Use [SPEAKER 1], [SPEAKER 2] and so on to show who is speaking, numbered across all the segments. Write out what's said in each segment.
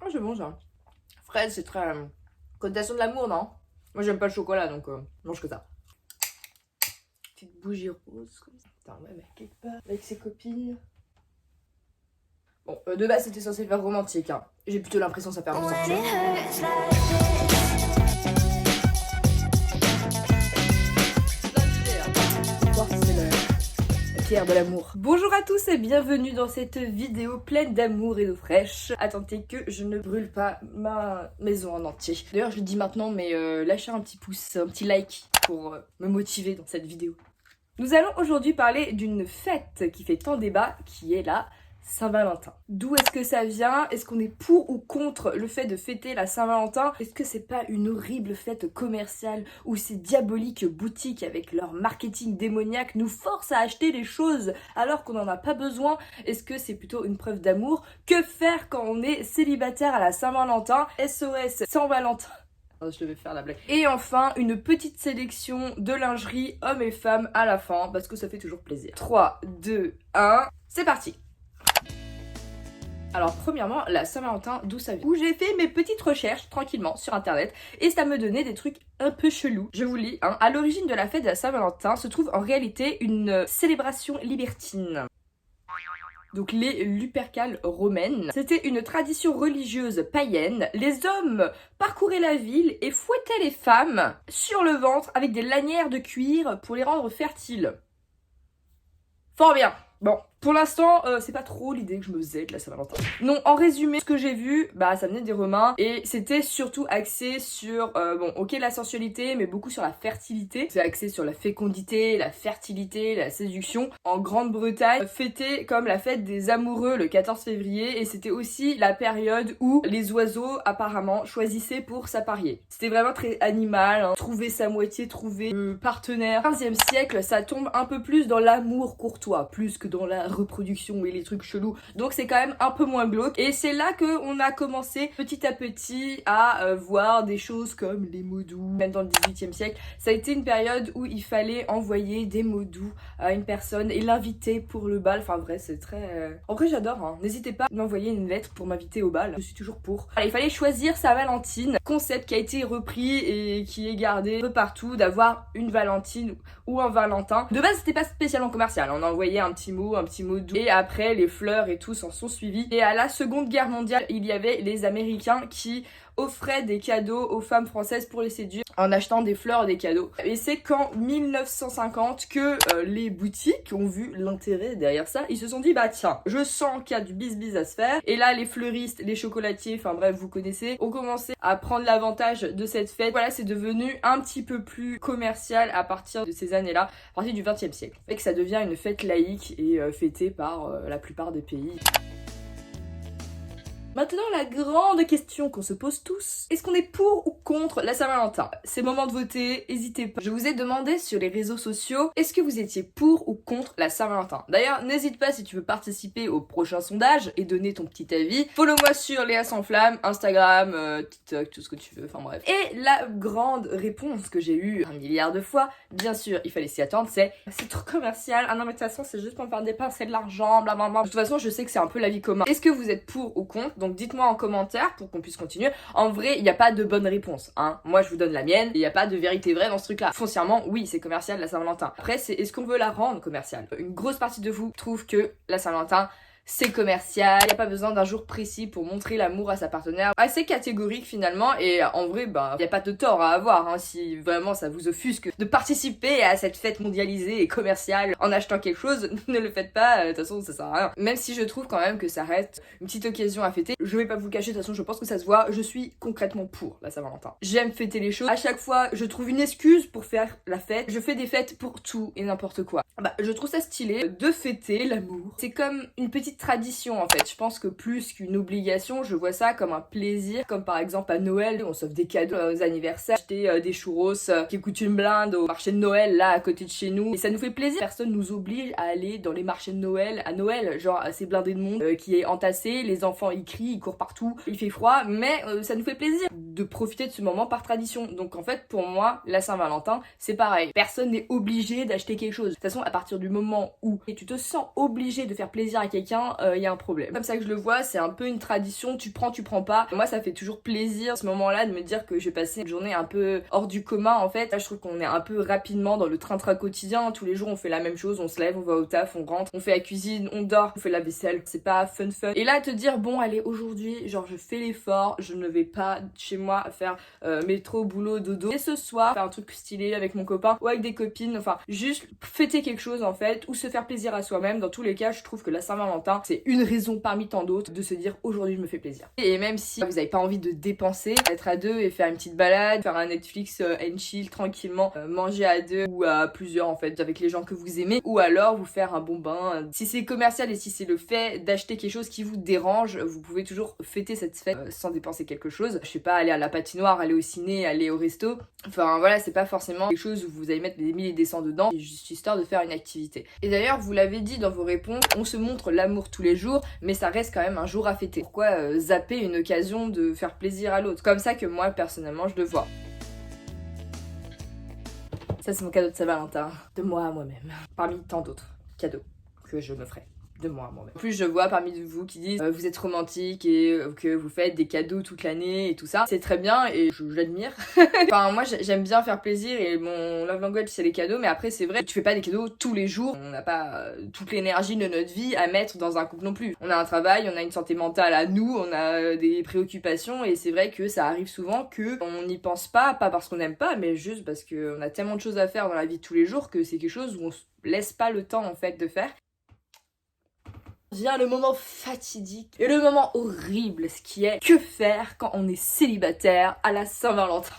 [SPEAKER 1] Oh, c'est bon ça. Fraise, c'est très... connotation de l'amour, non? Moi, j'aime pas le chocolat, donc je mange que ça. Petite bougie rose, comme ça. Putain, ouais, mais quelque part, avec ses copines. Bon, de base, c'était censé faire romantique, hein. J'ai plutôt l'impression que ça perd du sens. De l'amour. Bonjour à tous et bienvenue dans cette vidéo pleine d'amour et d'eau fraîche. Attendez que je ne brûle pas ma maison en entier. D'ailleurs je le dis maintenant mais lâchez un petit pouce, un petit like pour me motiver dans cette vidéo. Nous allons aujourd'hui parler d'une fête qui fait tant débat, qui est la Saint-Valentin. D'où est-ce que ça vient? Est-ce qu'on est pour ou contre le fait de fêter la Saint-Valentin? Est-ce que c'est pas une horrible fête commerciale où ces diaboliques boutiques avec leur marketing démoniaque nous forcent à acheter les choses alors qu'on n'en a pas besoin? Est-ce que c'est plutôt une preuve d'amour? Que faire quand on est célibataire à la Saint-Valentin? SOS Saint-Valentin. Je devais faire la blague. Et enfin, une petite sélection de lingerie hommes et femmes à la fin parce que ça fait toujours plaisir. 3, 2, 1, c'est parti! Alors premièrement, la Saint-Valentin, d'où ça vient? Où j'ai fait mes petites recherches tranquillement sur internet et ça me donnait des trucs un peu chelous. Je vous lis, hein. À l'origine de la fête de la Saint-Valentin se trouve en réalité une célébration libertine. Donc les Lupercales romaines. C'était une tradition religieuse païenne. Les hommes parcouraient la ville et fouettaient les femmes sur le ventre avec des lanières de cuir pour les rendre fertiles. Fort bien. Bon, pour l'instant, c'est pas trop l'idée que je me faisais de la Saint-Valentin. Non, en résumé, ce que j'ai vu, bah ça venait des Romains et c'était surtout axé sur, bon, ok la sensualité, mais beaucoup sur la fertilité. C'est axé sur la fécondité, la fertilité, la séduction. En Grande-Bretagne, fêté comme la fête des amoureux le 14 février et c'était aussi la période où les oiseaux apparemment choisissaient pour s'apparier. C'était vraiment très animal, hein. Trouver sa moitié, trouver le partenaire. 15e siècle, ça tombe un peu plus dans l'amour courtois, plus que dans la reproduction et les trucs chelous, donc c'est quand même un peu moins glauque et c'est là que on a commencé petit à petit à voir des choses comme les mots doux. Même dans le 18e siècle, ça a été une période où il fallait envoyer des mots doux à une personne et l'inviter pour le bal. Enfin vrai, c'est très... En vrai j'adore, hein. N'hésitez pas à m'envoyer une lettre pour m'inviter au bal, je suis toujours pour. Alors, il fallait choisir sa Valentine, concept qui a été repris et qui est gardé un peu partout, d'avoir une Valentine ou un Valentin. De base c'était pas spécialement commercial, on envoyait un petit mot doux. Et après, les fleurs et tout s'en sont suivis. Et à la Seconde Guerre mondiale, il y avait les Américains qui offraient des cadeaux aux femmes françaises pour les séduire en achetant des fleurs et des cadeaux. Et c'est qu'en 1950 que les boutiques ont vu l'intérêt derrière ça. Ils se sont dit, bah tiens, je sens qu'il y a du bis à se faire. Et là, les fleuristes, les chocolatiers, enfin bref, vous connaissez, ont commencé à prendre l'avantage de cette fête. Voilà, c'est devenu un petit peu plus commercial à partir de ces années-là, à partir du 20e siècle. Fait que ça devient une fête laïque et fêtée par la plupart des pays. Maintenant, la grande question qu'on se pose tous, est-ce qu'on est pour ou contre la Saint-Valentin? C'est le moment de voter, n'hésitez pas. Je vous ai demandé sur les réseaux sociaux, est-ce que vous étiez pour ou contre la Saint-Valentin? D'ailleurs, n'hésite pas si tu veux participer au prochain sondage et donner ton petit avis. Follow-moi sur Léa Sans Flamme, Instagram, TikTok, tout ce que tu veux, enfin bref. Et la grande réponse que j'ai eue 1 milliard de fois, bien sûr, il fallait s'y attendre, c'est trop commercial, ah non mais de toute façon c'est juste pour me faire dépenser de l'argent, blablabla. De toute façon, je sais que c'est un peu l'avis commun. Est-ce que vous êtes pour ou contre? Donc dites-moi en commentaire pour qu'on puisse continuer. En vrai, il n'y a pas de bonne réponse, hein. Moi, je vous donne la mienne. Il n'y a pas de vérité vraie dans ce truc-là. Foncièrement, oui, c'est commercial la Saint-Valentin. Après, c'est est-ce qu'on veut la rendre commerciale? Une grosse partie de vous trouve que la Saint-Valentin, c'est commercial, il n'y a pas besoin d'un jour précis pour montrer l'amour à sa partenaire. Assez catégorique finalement et en vrai bah il n'y a pas de tort à avoir hein, si vraiment ça vous offusque de participer à cette fête mondialisée et commerciale en achetant quelque chose, ne le faites pas, de toute façon ça sert à rien. Même si je trouve quand même que ça reste une petite occasion à fêter, je vais pas vous le cacher, de toute façon je pense que ça se voit, je suis concrètement pour la Saint-Valentin. J'aime fêter les choses, à chaque fois je trouve une excuse pour faire la fête, je fais des fêtes pour tout et n'importe quoi. Bah je trouve ça stylé de fêter l'amour, c'est comme une petite tradition en fait. Je pense que plus qu'une obligation, je vois ça comme un plaisir, comme par exemple à Noël, on s'offre des cadeaux aux anniversaires, acheter des churros qui coûtent une blinde au marché de Noël là à côté de chez nous et ça nous fait plaisir. Personne nous oblige à aller dans les marchés de Noël à Noël, genre c'est blindé de monde qui est entassé, les enfants ils crient, ils courent partout, il fait froid, mais ça nous fait plaisir de profiter de ce moment par tradition. Donc en fait pour moi la Saint-Valentin c'est pareil, personne n'est obligé d'acheter quelque chose. De toute façon à partir du moment où tu te sens obligé de faire plaisir à quelqu'un, il y a un problème. Comme ça que je le vois, c'est un peu une tradition, tu prends, tu prends pas. Moi ça fait toujours plaisir ce moment-là de me dire que je vais passer une journée un peu hors du commun en fait. Là je trouve qu'on est un peu rapidement dans le train-train quotidien, tous les jours on fait la même chose, on se lève, on va au taf, on rentre, on fait la cuisine, on dort, on fait la vaisselle, c'est pas fun. Et là te dire bon allez aujourd'hui genre je fais l'effort, je ne vais pas chez moi faire métro, boulot, dodo, et ce soir faire un truc stylé avec mon copain ou avec des copines, enfin juste fêter quelque chose en fait, ou se faire plaisir à soi-même. Dans tous les cas je trouve que la Saint-Valentin c'est une raison parmi tant d'autres de se dire aujourd'hui je me fais plaisir. Et même si vous n'avez pas envie de dépenser, être à deux et faire une petite balade, faire un Netflix and chill tranquillement, manger à deux ou à plusieurs en fait avec les gens que vous aimez, ou alors vous faire un bon bain. Si c'est commercial et si c'est le fait d'acheter quelque chose qui vous dérange, vous pouvez toujours fêter cette fête sans dépenser quelque chose. Je sais pas, aller à la patinoire, aller au ciné, aller au resto. Enfin voilà, c'est pas forcément quelque chose où vous allez mettre des milliers et des cents dedans, c'est juste histoire de faire une activité. Et d'ailleurs, vous l'avez dit dans vos réponses, on se montre l'amour tous les jours, mais ça reste quand même un jour à fêter. Pourquoi zapper une occasion de faire plaisir à l'autre? Comme ça que moi, personnellement, je le vois. Ça, c'est mon cadeau de Saint-Valentin, de moi à moi-même, parmi tant d'autres cadeaux que je me ferai. De moi à moi-même. En plus je vois parmi vous qui disent vous êtes romantique et que vous faites des cadeaux toute l'année et tout ça. C'est très bien et j'admire. Enfin moi j'aime bien faire plaisir et mon love language c'est les cadeaux, mais après c'est vrai tu fais pas des cadeaux tous les jours. On n'a pas toute l'énergie de notre vie à mettre dans un couple non plus. On a un travail, on a une santé mentale à nous, on a des préoccupations et c'est vrai que ça arrive souvent que on n'y pense pas parce qu'on n'aime pas, mais juste parce qu'on a tellement de choses à faire dans la vie de tous les jours que c'est quelque chose où on se laisse pas le temps en fait de faire. Vient le moment fatidique et le moment horrible, ce qui est que faire quand on est célibataire à la Saint-Valentin.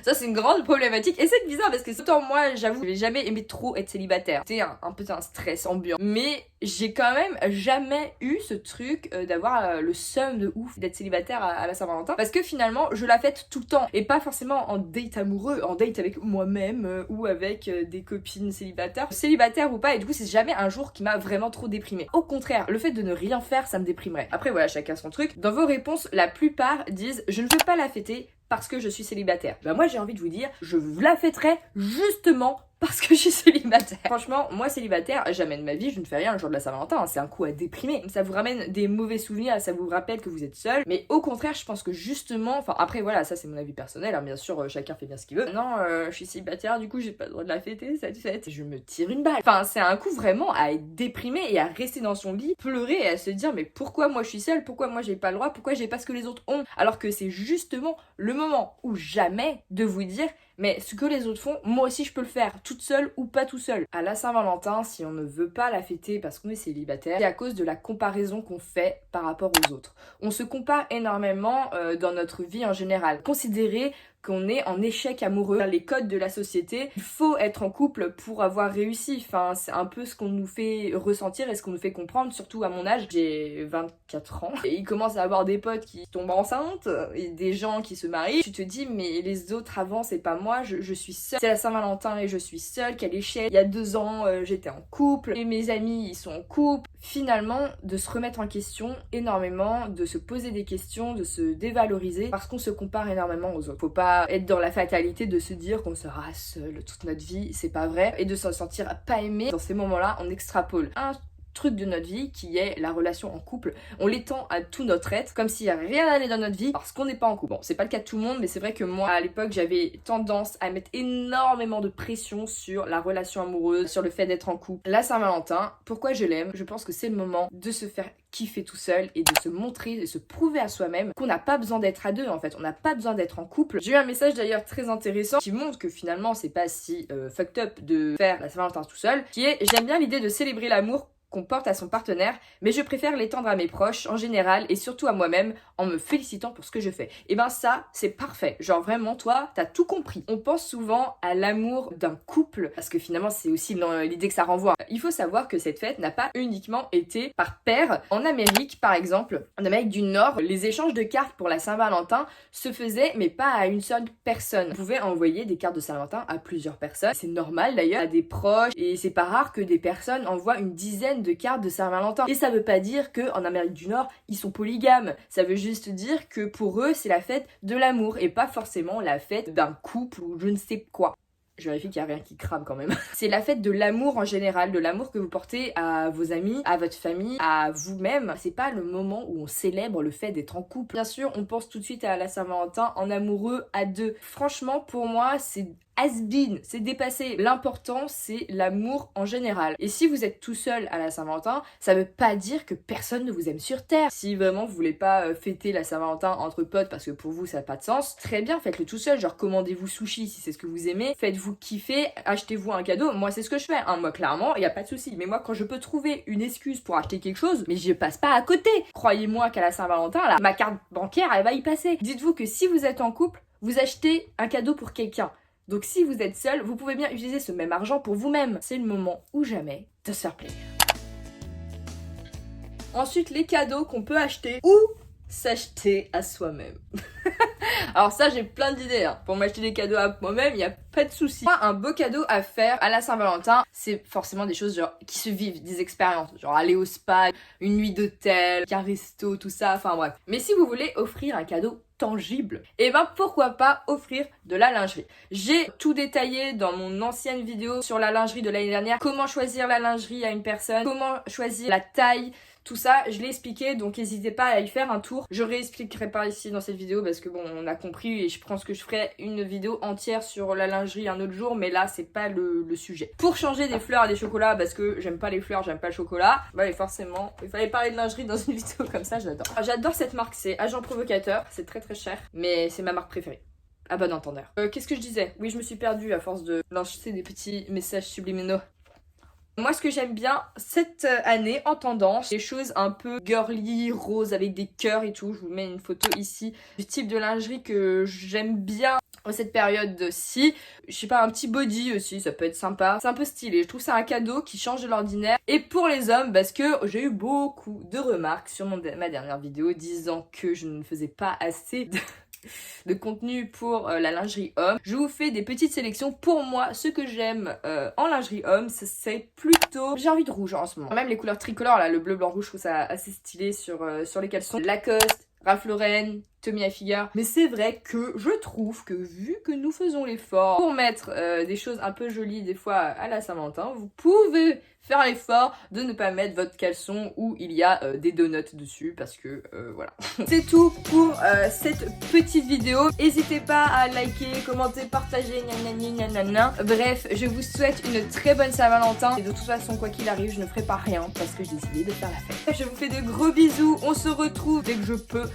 [SPEAKER 1] Ça c'est une grande problématique et c'est bizarre parce que autant moi j'avoue j'ai jamais aimé trop être célibataire. C'était un peu un stress ambiant. Mais j'ai quand même jamais eu ce truc d'avoir le seum de ouf d'être célibataire à la Saint-Valentin. Parce que finalement je la fête tout le temps. Et pas forcément en date amoureux, en date avec moi-même ou avec des copines célibataires. Célibataire ou pas, et du coup c'est jamais un jour qui m'a vraiment trop déprimée. Au contraire, le fait de ne rien faire ça me déprimerait. Après voilà, chacun son truc. Dans vos réponses, la plupart disent je ne veux pas la fêter parce que je suis célibataire. Bah moi j'ai envie de vous dire, je la fêterai justement parce que je suis célibataire. Franchement, moi célibataire, jamais de ma vie je ne fais rien le jour de la Saint-Valentin, c'est un coup à déprimer. Ça vous ramène des mauvais souvenirs, ça vous rappelle que vous êtes seul, mais au contraire je pense que justement, enfin après voilà, ça c'est mon avis personnel, hein, bien sûr chacun fait bien ce qu'il veut. Non, je suis célibataire, du coup j'ai pas le droit de la fêter, cette fête, je me tire une balle. Enfin c'est un coup vraiment à être déprimé et à rester dans son lit, pleurer et à se dire mais pourquoi moi je suis seule, pourquoi moi j'ai pas le droit, pourquoi j'ai pas ce que les autres ont, alors que c'est justement le moment ou jamais de vous dire mais ce que les autres font, moi aussi je peux le faire, toute seule ou pas tout seul. À la Saint-Valentin, si on ne veut pas la fêter parce qu'on est célibataire, c'est à cause de la comparaison qu'on fait par rapport aux autres. On se compare énormément dans notre vie en général. Considérez qu'on est en échec amoureux, les codes de la société, il faut être en couple pour avoir réussi. Enfin, c'est un peu ce qu'on nous fait ressentir et ce qu'on nous fait comprendre, surtout à mon âge. J'ai 24 ans et il commence à avoir des potes qui tombent enceintes et des gens qui se marient. Tu te dis, mais les autres avant, c'est pas moi, je suis seule. C'est la Saint-Valentin et je suis seule, quel échec. Il y a 2 ans, j'étais en couple et mes amis, ils sont en couple. Finalement, de se remettre en question énormément, de se poser des questions, de se dévaloriser parce qu'on se compare énormément aux autres. Faut pas être dans la fatalité de se dire qu'on sera seul toute notre vie, c'est pas vrai, et de se sentir pas aimé. Dans ces moments-là, on extrapole un truc de notre vie qui est la relation en couple. On l'étend à tout notre être comme s'il n'y avait rien à aller dans notre vie parce qu'on n'est pas en couple. Bon, c'est pas le cas de tout le monde, mais c'est vrai que moi à l'époque j'avais tendance à mettre énormément de pression sur la relation amoureuse, sur le fait d'être en couple. La Saint-Valentin, pourquoi je l'aime? Je pense que c'est le moment de se faire kiffer tout seul et de se montrer, de se prouver à soi-même qu'on n'a pas besoin d'être à deux en fait, on n'a pas besoin d'être en couple. J'ai eu un message d'ailleurs très intéressant qui montre que finalement c'est pas si fucked up de faire la Saint-Valentin tout seul, qui est j'aime bien l'idée de célébrer l'amour qu'on porte à son partenaire, mais je préfère l'étendre à mes proches en général et surtout à moi-même en me félicitant pour ce que je fais. Et ben ça, c'est parfait. Genre vraiment, toi, t'as tout compris. On pense souvent à l'amour d'un couple, parce que finalement, c'est aussi l'idée que ça renvoie. Il faut savoir que cette fête n'a pas uniquement été par paire. En Amérique, par exemple, en Amérique du Nord, les échanges de cartes pour la Saint-Valentin se faisaient, mais pas à une seule personne. On pouvait envoyer des cartes de Saint-Valentin à plusieurs personnes. C'est normal d'ailleurs, à des proches, et c'est pas rare que des personnes envoient une dizaine centaines de cartes de Saint-Valentin. Et ça veut pas dire qu'en Amérique du Nord, ils sont polygames. Ça veut juste dire que pour eux, c'est la fête de l'amour et pas forcément la fête d'un couple ou je ne sais quoi. Je vérifie qu'il n'y a rien qui crame quand même. C'est la fête de l'amour en général, de l'amour que vous portez à vos amis, à votre famille, à vous-même. C'est pas le moment où on célèbre le fait d'être en couple. Bien sûr, on pense tout de suite à la Saint-Valentin en amoureux à deux. Franchement, pour moi, c'est has-been, c'est dépassé. L'important, c'est l'amour en général. Et si vous êtes tout seul à la Saint-Valentin, ça veut pas dire que personne ne vous aime sur Terre. Si vraiment vous voulez pas fêter la Saint-Valentin entre potes parce que pour vous ça n'a pas de sens, très bien, faites-le tout seul. Genre commandez-vous sushi si c'est ce que vous aimez, faites-vous kiffer, achetez-vous un cadeau. Moi c'est ce que je fais, hein. Moi clairement, il y a pas de souci. Mais moi quand je peux trouver une excuse pour acheter quelque chose, mais je passe pas à côté. Croyez-moi qu'à la Saint-Valentin, là, ma carte bancaire, elle va y passer. Dites-vous que si vous êtes en couple, vous achetez un cadeau pour quelqu'un. Donc si vous êtes seul, vous pouvez bien utiliser ce même argent pour vous-même. C'est le moment ou jamais de se faire plaisir. Ensuite, les cadeaux qu'on peut acheter ou s'acheter à soi-même. Alors ça, j'ai plein d'idées. Hein. Pour m'acheter des cadeaux à moi-même, il n'y a pas de souci. Moi, un beau cadeau à faire à la Saint-Valentin, c'est forcément des choses genre qui se vivent, des expériences. Genre aller au spa, une nuit d'hôtel, un resto, tout ça, enfin bref. Mais si vous voulez offrir un cadeau tangible, et ben pourquoi pas offrir de la lingerie. J'ai tout détaillé dans mon ancienne vidéo sur la lingerie de l'année dernière, comment choisir la lingerie à une personne, comment choisir la taille, tout ça, je l'ai expliqué, donc n'hésitez pas à y faire un tour. Je réexpliquerai pas ici dans cette vidéo parce que bon, on a compris et je pense que je ferai une vidéo entière sur la lingerie un autre jour, mais là, c'est pas le sujet. Pour changer des fleurs à des chocolats, parce que j'aime pas les fleurs, j'aime pas le chocolat, bah et forcément, il fallait parler de lingerie dans une vidéo comme ça, j'adore. J'adore cette marque, c'est Agent Provocateur, c'est très très cher, mais c'est ma marque préférée. À bon entendeur. Qu'est-ce que je disais? Oui, je me suis perdue à force de lancer des petits messages subliminaux. Moi, ce que j'aime bien cette année en tendance, des choses un peu girly, rose avec des cœurs et tout. Je vous mets une photo ici du type de lingerie que j'aime bien en cette période-ci. Je sais pas, un petit body aussi, ça peut être sympa. C'est un peu stylé. Je trouve ça un cadeau qui change de l'ordinaire. Et pour les hommes, parce que j'ai eu beaucoup de remarques sur ma dernière vidéo disant que je ne faisais pas assez de contenu pour la lingerie homme. Je vous fais des petites sélections. Pour moi, ce que j'aime en lingerie homme, c'est plutôt... J'ai envie de rouge en ce moment. Même les couleurs tricolores, là, le bleu, blanc, rouge, je trouve ça assez stylé sur les caleçons. Lacoste, Ralph Lauren, Tommy Hilfiger. Mais c'est vrai que je trouve que vu que nous faisons l'effort pour mettre des choses un peu jolies des fois à la Saint-Valentin, vous pouvez faire l'effort de ne pas mettre votre caleçon où il y a des donuts dessus parce que voilà. C'est tout pour cette petite vidéo. N'hésitez pas à liker, commenter, partager, gna. Bref, je vous souhaite une très bonne Saint-Valentin. Et de toute façon, quoi qu'il arrive, je ne ferai pas rien parce que j'ai décidé de faire la fête. Je vous fais de gros bisous. On se retrouve dès que je peux